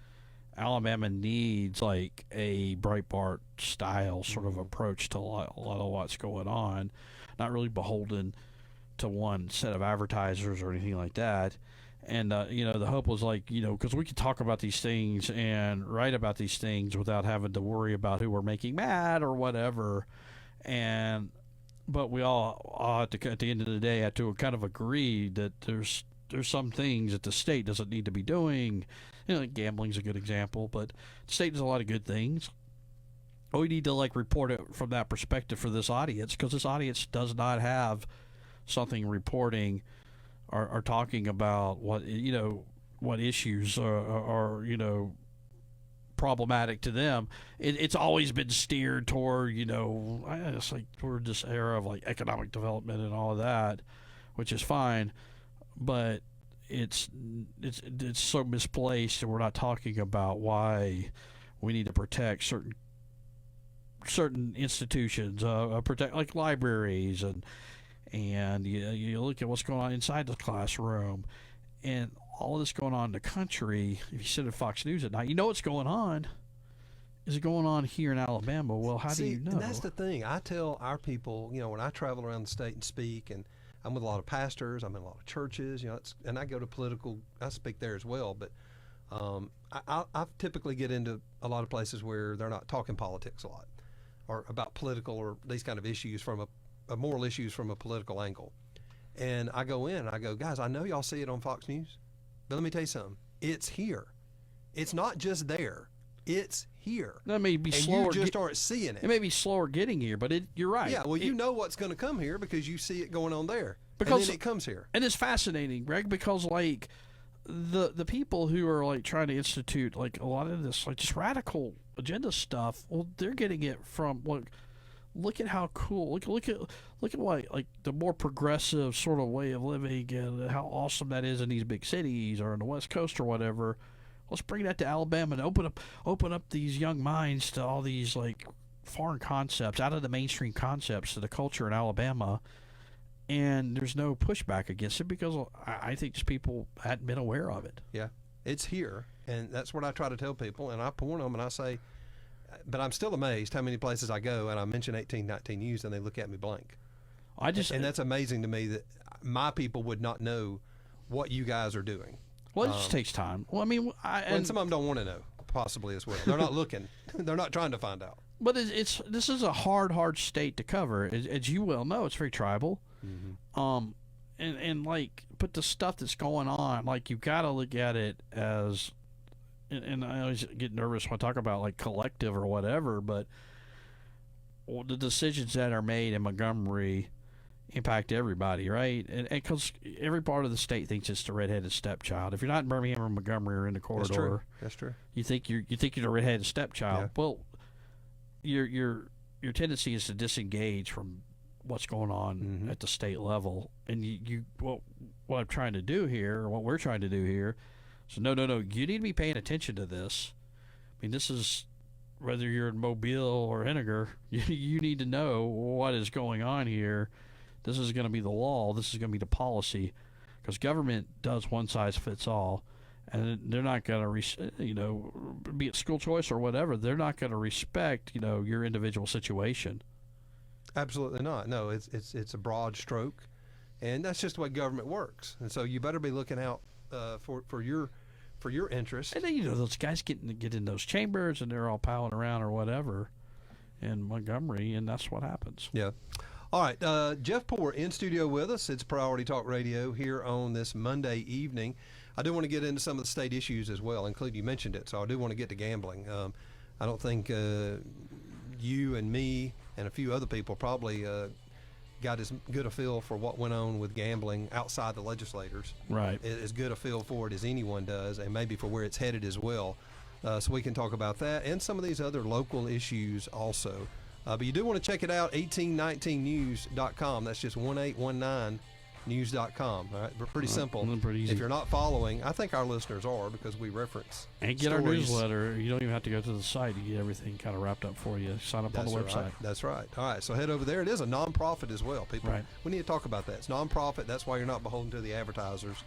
Alabama needs like a Breitbart style sort of approach to a lot of what's going on, not really beholden to one set of advertisers or anything like that. And the hope was like, because we could talk about these things and write about these things without having to worry about who we're making mad or whatever. But we all have to, at the end of the day, have to kind of agree that there's some things that the state doesn't need to be doing. Like gambling's a good example, but the state does a lot of good things. We need to report it from that perspective for this audience, because this audience does not have something reporting or talking about what issues are problematic to them. It's always been steered toward toward this era of like economic development and all of that, which is fine, but it's so misplaced, and we're not talking about why we need to protect certain institutions, protect like libraries, and you look at what's going on inside the classroom, and all of this going on in the country. If you sit at Fox News at night, you know what's going on. Is it going on here in Alabama? Well, how do you know? And that's the thing. I tell our people, when I travel around the state and speak, and I'm with a lot of pastors, I'm in a lot of churches, and I go to I speak there as well, but I typically get into a lot of places where they're not talking politics a lot, or about political or these kind of issues from a moral issues from a political angle. And I go in and I go, guys, I know y'all see it on Fox News, but let me tell you something. It's here. It's not just there. It's here. That may be and slower. You just aren't seeing it. It may be slower getting here, but you're right. Yeah, well, you know what's going to come here because you see it going on there. Because, and then it comes here. And it's fascinating, Greg, because like the people who are like trying to institute like a lot of this like just radical agenda stuff, well, they're getting it from look at how cool look at what like the more progressive sort of way of living and how awesome that is in these big cities or in the West Coast or whatever. Let's bring that to Alabama and open up these young minds to all these like foreign concepts, out of the mainstream concepts to the culture in Alabama. And there's no pushback against it because I think just people hadn't been aware of it. Yeah, it's here, and that's what I try to tell people. And I point them and I say, but I'm still amazed how many places I go and I mention 1819 News and they look at me blank. And that's amazing to me that my people would not know what you guys are doing. Well, it just takes time. Well, I mean, and some of them don't want to know, possibly as well. They're not looking. They're not trying to find out. But this is a hard state to cover. As you well know, it's very tribal. Mm-hmm. And like, but the stuff that's going on, like, you've got to look at it as, and I always get nervous when I talk about like collective or whatever, but the decisions that are made in Montgomery impact everybody, right? And because every part of the state thinks it's the redheaded stepchild. If you're not in Birmingham or Montgomery or in the corridor, that's true. You think you're the redheaded stepchild. Yeah. Well, your tendency is to disengage from what's going on at the state level, and what I'm trying to do here, or what we're trying to do here, so no, you need to be paying attention to this. I mean, this is whether you're in Mobile or Henniger, you need to know what is going on here. This is going to be the law. This is going to be the policy, because government does one size fits all, and they're not going to, be it school choice or whatever, they're not going to respect, your individual situation. Absolutely not. No, it's a broad stroke, and that's just the way government works. And so you better be looking out for your interest. And then those guys get in those chambers, and they're all piling around or whatever in Montgomery, and that's what happens. Yeah. All right, Jeff Poor in studio with us. It's Priority Talk Radio here on this Monday evening. I do want to get into some of the state issues as well, including you mentioned it, so I do want to get to gambling. I don't think you and me and a few other people probably got as good a feel for what went on with gambling outside the legislators. Right. As good a feel for it as anyone does, and maybe for where it's headed as well. So we can talk about that and some of these other local issues also. But you do want to check it out, 1819news.com. That's just 1819news.com. All right, we're pretty simple. Pretty easy. If you're not following, I think our listeners are, because we reference and get stories. Our newsletter. You don't even have to go to the site. You get everything kind of wrapped up for you. Sign up on the website. Right. That's right. All right, so head over there. It is a nonprofit as well, people. Right. We need to talk about that. It's nonprofit. That's why you're not beholden to the advertisers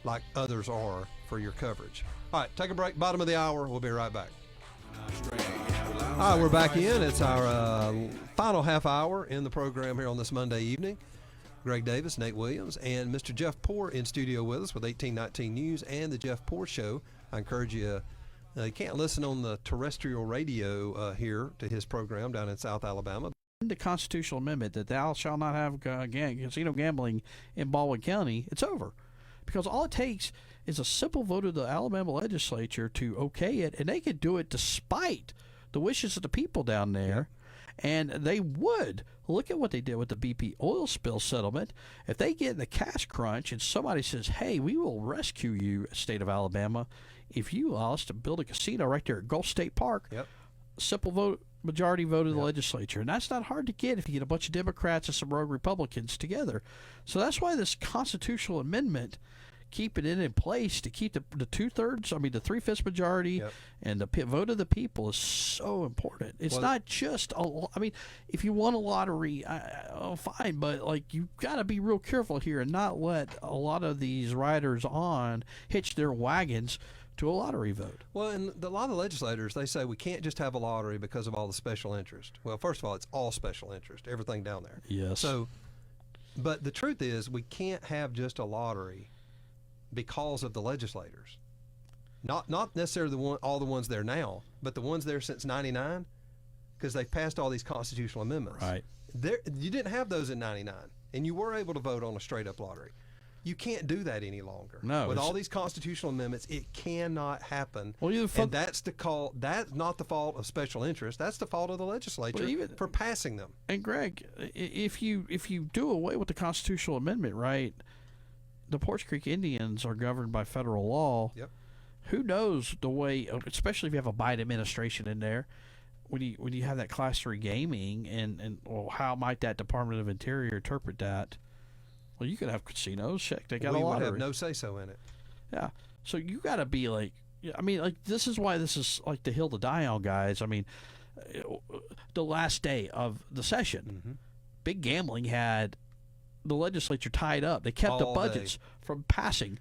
like others are for your coverage. All right, take a break. Bottom of the hour. We'll be right back. All right, we're back in. It's our final half hour in the program here on this Monday evening. Greg Davis, Nate Williams, and Mr. Jeff Poor in studio with us with 1819 News and the Jeff Poor Show. I encourage you, you can't listen on the terrestrial radio here to his program down in South Alabama. The constitutional amendment that thou shalt not have casino gambling in Baldwin County, it's over. Because all it takes is a simple vote of the Alabama legislature to okay it, and they could do it despite the wishes of the people down there. And they would. Look at what they did with the BP oil spill settlement. If they get in the cash crunch and somebody says, hey, we will rescue you, state of Alabama, if you allow us to build a casino right there at Gulf State Park, simple vote, majority vote of the legislature. And that's not hard to get if you get a bunch of Democrats and some rogue Republicans together. So that's why this constitutional amendment keep it in place to keep the 2/3. I mean, the 3/5 majority and the vote of the people is so important. It's not just I mean, if you won a lottery, fine, but like you got to be real careful here and not let a lot of these riders on hitch their wagons to a lottery vote. Well, and a lot of the legislators, they say we can't just have a lottery because of all the special interest. Well, first of all, it's all special interest, everything down there. Yes. So, but the truth is, we can't have just a lottery because of the legislators. Not necessarily all the ones there now, but the ones there since '99, because they've passed all these constitutional amendments. Right. You didn't have those in '99, and you were able to vote on a straight-up lottery. You can't do that any longer. No, with all these constitutional amendments, it cannot happen. Well, and that's not the fault of special interest. That's the fault of the legislature for passing them. And Greg, if you do away with the constitutional amendment, right, the Porch Creek Indians are governed by federal law. Yep. Who knows the way, especially if you have a Biden administration in there, when you have that Class 3 gaming, and how might that Department of Interior interpret that? Well, you could have casinos. Check, they got a lottery. We would have no say-so in it. Yeah. So you got to be like, I mean, like this is why this is like the hill to die on, guys. I mean, the last day of the session, big gambling had the legislature tied up. They kept the budgets from passing.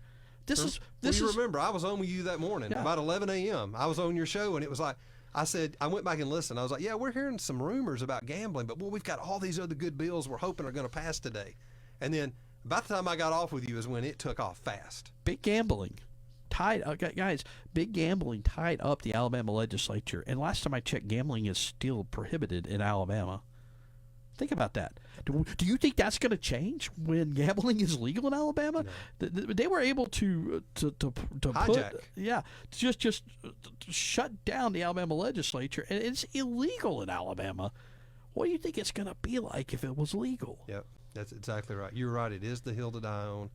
You remember, I was on with you that morning about 11 a.m. I was on your show, and it was like, I said, I went back and listened. I was like, yeah, we're hearing some rumors about gambling, but we've got all these other good bills we're hoping are going to pass today. And then about the time I got off with you is when it took off fast. Big gambling tied up, guys. Big gambling tied up the Alabama legislature. And last time I checked, gambling is still prohibited in Alabama. Think about that. Do you think that's going to change when gambling is legal in Alabama? No. They were able to hijack. Just shut down the Alabama legislature, and it's illegal in Alabama. What do you think it's going to be like if it was legal? Yep. That's exactly right. You're right. It is the hill to die on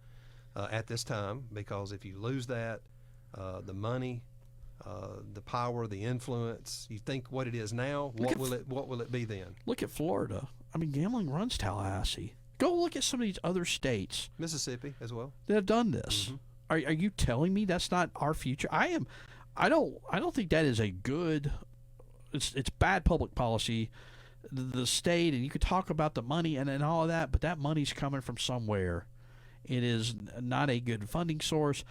at this time, because if you lose that, the money, the power, the influence, you think what it is now, what will it be then? Look at Florida. I mean, gambling runs Tallahassee. Go look at some of these other states. Mississippi as well. That have done this. Are you telling me that's not our future? I don't think that is a good. It's bad public policy. The state, and you could talk about the money and all of that, but that money's coming from somewhere. It is not a good funding source.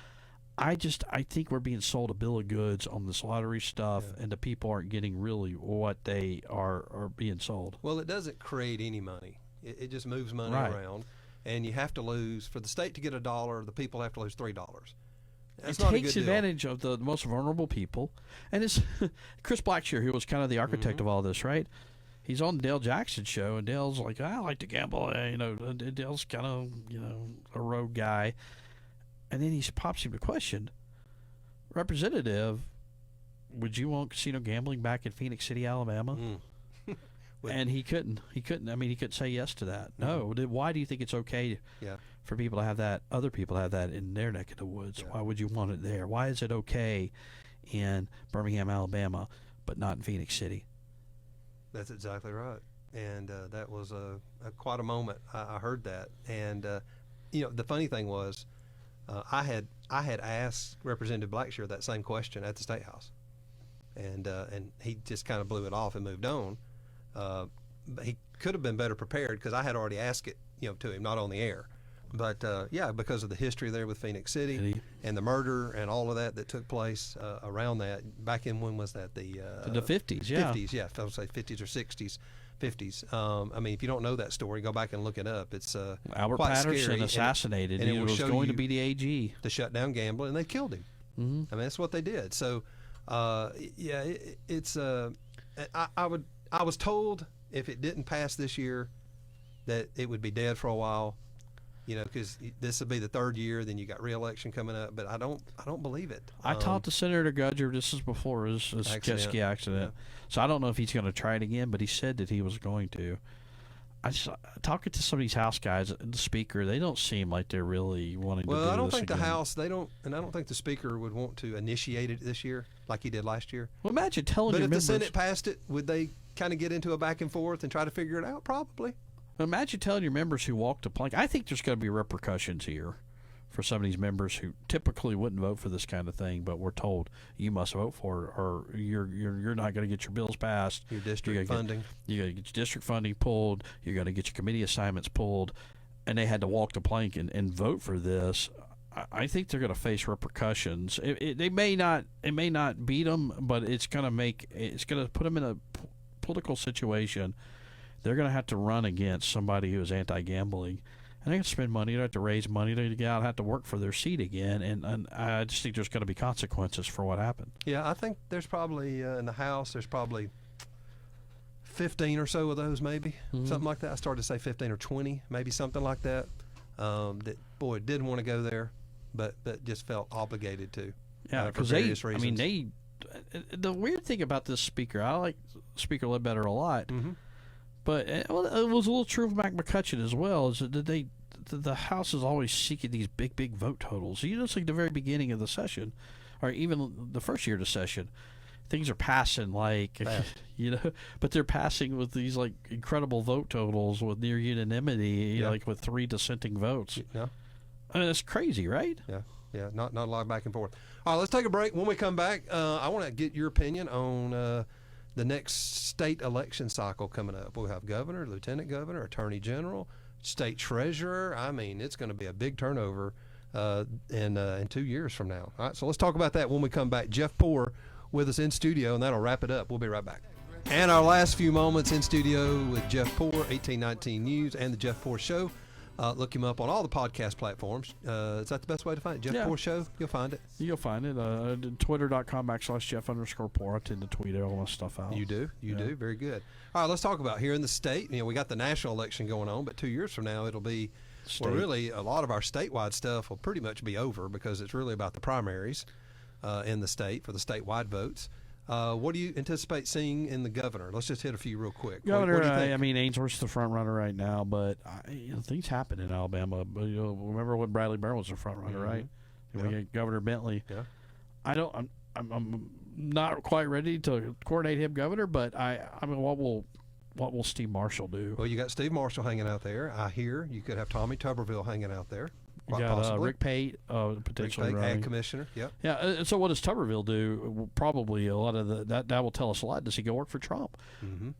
I think we're being sold a bill of goods on this lottery stuff, and the people aren't getting really what they are being sold. Well, it doesn't create any money. It just moves money around, and you have to lose, for the state to get $1, the people have to lose $3. That's it takes advantage of the most vulnerable people, and it's Chris Blackshear, who was kind of the architect of all this, right? He's on the Dale Jackson show, and Dale's like, I like to gamble. Dale's kind of, a rogue guy. And then he pops him the question, Representative, would you want casino gambling back in Phoenix City, Alabama? And he couldn't. I mean, he couldn't say yes to that. No. Why do you think it's okay for people to have that, other people to have that in their neck of the woods? Why would you want it there? Why is it okay in Birmingham, Alabama, but not in Phoenix City? That's exactly right, and that was quite a moment. I heard that, and the funny thing was, I had asked Representative Blackshear that same question at the State House, and he just kind of blew it off and moved on. He could have been better prepared, because I had already asked it, to him, not on the air. But because of the history there with Phoenix City and the murder and all of that took place around that, back in, when was that? The 50s, yeah. 50s, yeah. I would say 50s or 60s, 50s. I mean, if you don't know that story, go back and look it up. It's Albert quite Patterson scary. assassinated. And he was going to be the AG. To shut down gambling, and they killed him. I mean, that's what they did. So, it's I was told if it didn't pass this year, that it would be dead for a while. Because this will be the third year, then you got re-election coming up. But I don't believe it. I talked to Senator Gudger. This is before his jet ski accident. Yeah. So I don't know if he's going to try it again, but he said that he was going to. Talking to some of these House guys, the Speaker, they don't seem like they're really wanting to do this. Well, I don't think again. the House, and I don't think the Speaker would want to initiate it this year like he did last year. Well, imagine telling your members. But if the Senate passed it, would they kind of get into a back and forth and try to figure it out? Probably. Imagine telling your members who walked the plank. I think there's going to be repercussions here for some of these members who typically wouldn't vote for this kind of thing, but we're told you must vote for it, or you're not going to get your bills passed. Your district funding. You got to get your district funding pulled. You got to get your committee assignments pulled, and they had to walk the plank and vote for this. I think they're going to face repercussions. They may not. It may not beat them, but it's going to put them in a political situation. They're going to have to run against somebody who is anti-gambling. And they have to spend money, they have to raise money, they have to work for their seat again, and I just think there's going to be consequences for what happened. Yeah, I think there's probably, in the House, there's probably 15 or so of those maybe, something like that. I started to say 15 or 20, maybe something like that, that, boy, didn't want to go there, but just felt obligated to. Yeah, because the weird thing about this speaker, I like Speaker Ledbetter a lot, but it was a little true of Mac McCutcheon as well, is that the House is always seeking these big vote totals. You notice like the very beginning of the session, or even the first year of the session, things are passing like, but they're passing with these like incredible vote totals with near unanimity, like with 3 dissenting votes. Yeah. I mean, it's crazy, right? Yeah, not a lot of back and forth. All right, let's take a break. When we come back, I want to get your opinion on the next state election cycle coming up. We'll have governor, lieutenant governor, attorney general, state treasurer. I mean, it's going to be a big turnover in 2 years from now. All right, so let's talk about that when we come back. Jeff Poore with us in studio, and that'll wrap it up. We'll be right back. And our last few moments in studio with Jeff Poore, 1819 News, and the Jeff Poore Show. Look him up on all the podcast platforms. Is that the best way to find it? Jeff Poore Show? You'll find it. You'll find it. Twitter.com/Jeff_Poore. I tend to tweet all my stuff out. You do? You do? Very good. All right, let's talk about here in the state. We got the national election going on, but 2 years from now it'll be, really a lot of our statewide stuff will pretty much be over because it's really about the primaries in the state for the statewide votes. What do you anticipate seeing in the governor? Let's just hit a few real quick. Governor, what do you think? I mean, Ainsworth's the front runner right now, but things happen in Alabama. But, remember when Bradley Burr was the front runner, right? We got Governor Bentley. Yeah. I'm not quite ready to coordinate him governor, but I mean, what will Steve Marshall do? Well, you got Steve Marshall hanging out there. I hear you could have Tommy Tuberville hanging out there. You got Rick Pate potentially Rick Pate, running. Ag Commissioner. Yep. Yeah. So what does Tuberville do? Probably a lot of that will tell us a lot. Does he go work for Trump?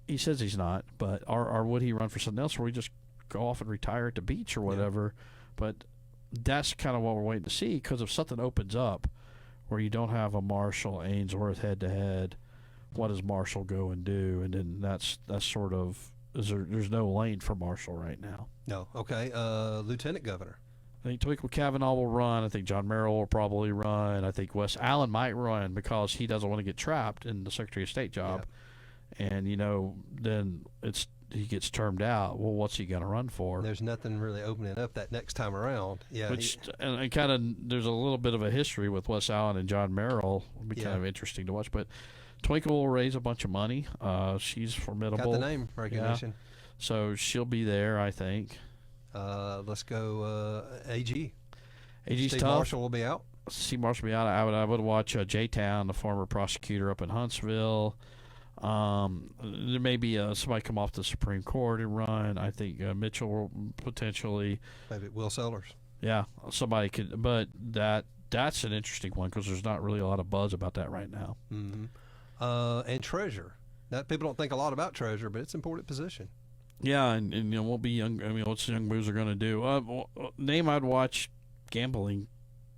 He says he's not, but or would he run for something else, where we just go off and retire at the beach or whatever? But that's kind of what we're waiting to see, because if something opens up where you don't have a Marshall Ainsworth head to head, what does Marshall go and do? And then that's sort of there's no lane for Marshall right now. No. Okay. Lieutenant Governor. I think Twinkle Kavanaugh will run. I think John Merrill will probably run. I think Wes Allen might run because he doesn't want to get trapped in the Secretary of State job. Yeah. And, then he gets termed out. Well, what's he going to run for? There's nothing really opening up that next time around. Yeah. And kind of there's a little bit of a history with Wes Allen and John Merrill. It'll be kind of interesting to watch. But Twinkle will raise a bunch of money. She's formidable. Got the name recognition. Yeah. So she'll be there, I think. Let's go AG. AG's Steve tough. Marshall will be out. Steve Marshall will be out. I would watch J-Town, the former prosecutor up in Huntsville. There may be somebody come off the Supreme Court and run. I think Mitchell will potentially. Maybe Will Sellers. Yeah, somebody could. But that's an interesting one because there's not really a lot of buzz about that right now. And treasurer. Now, people don't think a lot about treasurer, but it's an important position. Yeah, and won't be young. I mean, what's the young boys are going to do? Name I'd watch gambling.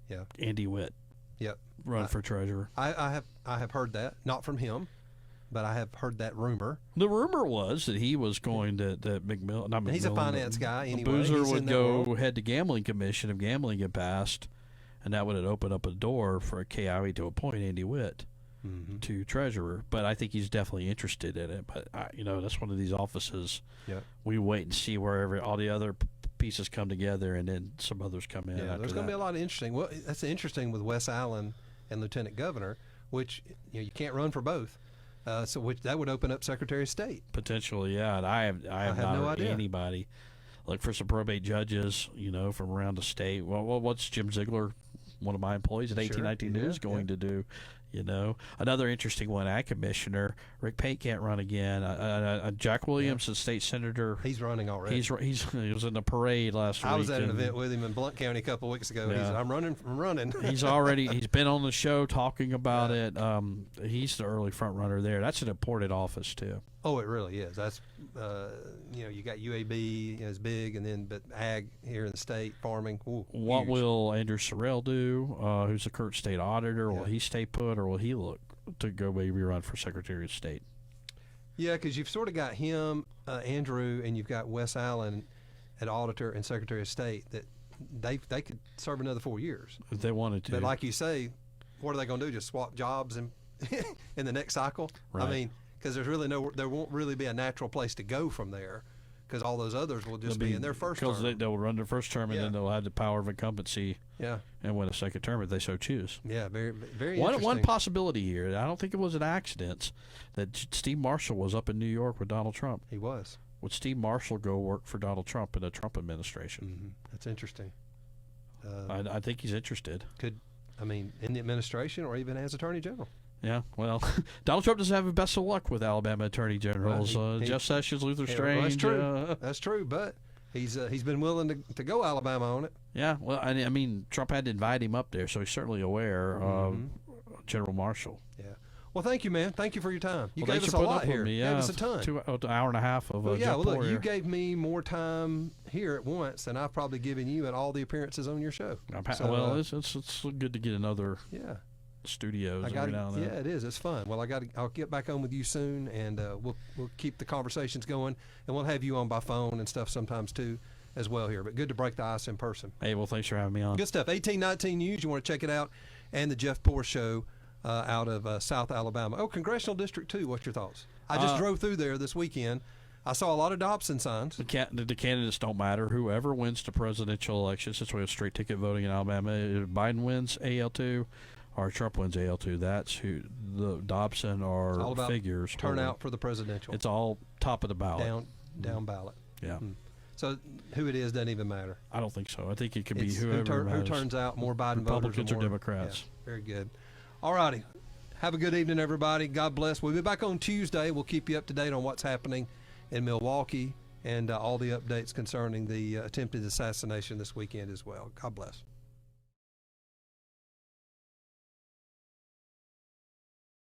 Yeah, Andy Witt. Yep, run for treasurer. I have heard that, not from him, but I have heard that rumor. The rumor was that he was going to McMillan. Not McMillan. He's a finance guy anyway. Boozer would go head to gambling commission if gambling had passed, and that would have opened up a door for a KIA to appoint Andy Witt to treasurer. But I think he's definitely interested in it. But that's one of these offices. Yeah, we wait and see wherever all the other pieces come together, and then some others come in. Yeah, there's going to be a lot of interesting. Well, that's interesting with Wes Allen and Lieutenant Governor, which you can't run for both. So which that would open up Secretary of State potentially. Yeah, and I have not no heard idea. Anybody look for some probate judges, from around the state. Well, what's Jim Ziegler, one of my employees at 1819 News, going to do? You know, another interesting one, Ag Commissioner Rick Pate can't run again. Jack Williams, the state senator, he's running already. He was in the parade last week. I was at an event with him in Blount County a couple of weeks ago. Yeah. He said, I'm running. He's been on the show talking about it. He's the early front runner there. That's an important office too. Oh, it really is. That's you got UAB is big, but ag here in the state, farming. Ooh, what huge. will Andrew Sorrell do? Who's the current state auditor? Yeah. Will he stay put, or will he look to go maybe run for Secretary of State? Yeah, because you've sort of got him, Andrew, and you've got Wes Allen at auditor and Secretary of State that they could serve another 4 years If they wanted to. But like you say, what are they going to do? Just swap jobs in the next cycle? Right. I mean, because there won't really be a natural place to go from there, because all those others will just be in their first term. Because they'll run their first term, and then they'll have the power of incumbency. Yeah. And win a second term if they so choose. Yeah, very, very One interesting. possibility here, I don't think it was an accident, that Steve Marshall was up in New York with Donald Trump. He was. Would Steve Marshall go work for Donald Trump in the Trump administration? Mm-hmm. That's interesting. I think he's interested. In the administration or even as Attorney General. Yeah, well, Donald Trump doesn't have the best of luck with Alabama attorney generals. Well, Jeff Sessions, Luther Well, Strange. that's true. That's true, but he's been willing to go Alabama on it. Yeah, well, I mean, Trump had to invite him up there, so he's certainly aware of General Marshall. Yeah. Well, thank you, man. Thank you for your time. You Well, gave thanks us for a putting lot up with here. me. You Yeah, gave us a ton. An hour and a half of Well, yeah, Jeff well, look, Poor you here. gave me more time here at once than I've probably given you at all the appearances on your show. Well, it's good to get another studios every now and then. Yeah, it is. It's fun. Well, I'll get back on with you soon, and we'll keep the conversations going, and we'll have you on by phone and stuff sometimes too, as well here. But good to break the ice in person. Hey, well, thanks for having me on. Good stuff. 1819 News. You want to check it out, and the Jeff Poor Show out of South Alabama. Oh, Congressional District 2. What's your thoughts? I just drove through there this weekend. I saw a lot of Dobson signs. The candidates don't matter. Whoever wins the presidential election, since we have straight ticket voting in Alabama, if Biden wins AL2 or Trump wins AL2, that's who the Dobson are all about figures. Turnout for the presidential. It's all top of the ballot. Down ballot. Yeah. Mm. So who it is doesn't even matter. I don't think so. I think it can be It's whoever who turns out, more Biden Republicans voters or Democrats. Yeah, very good. All righty. Have a good evening, everybody. God bless. We'll be back on Tuesday. We'll keep you up to date on what's happening in Milwaukee and all the updates concerning the attempted assassination this weekend as well. God bless.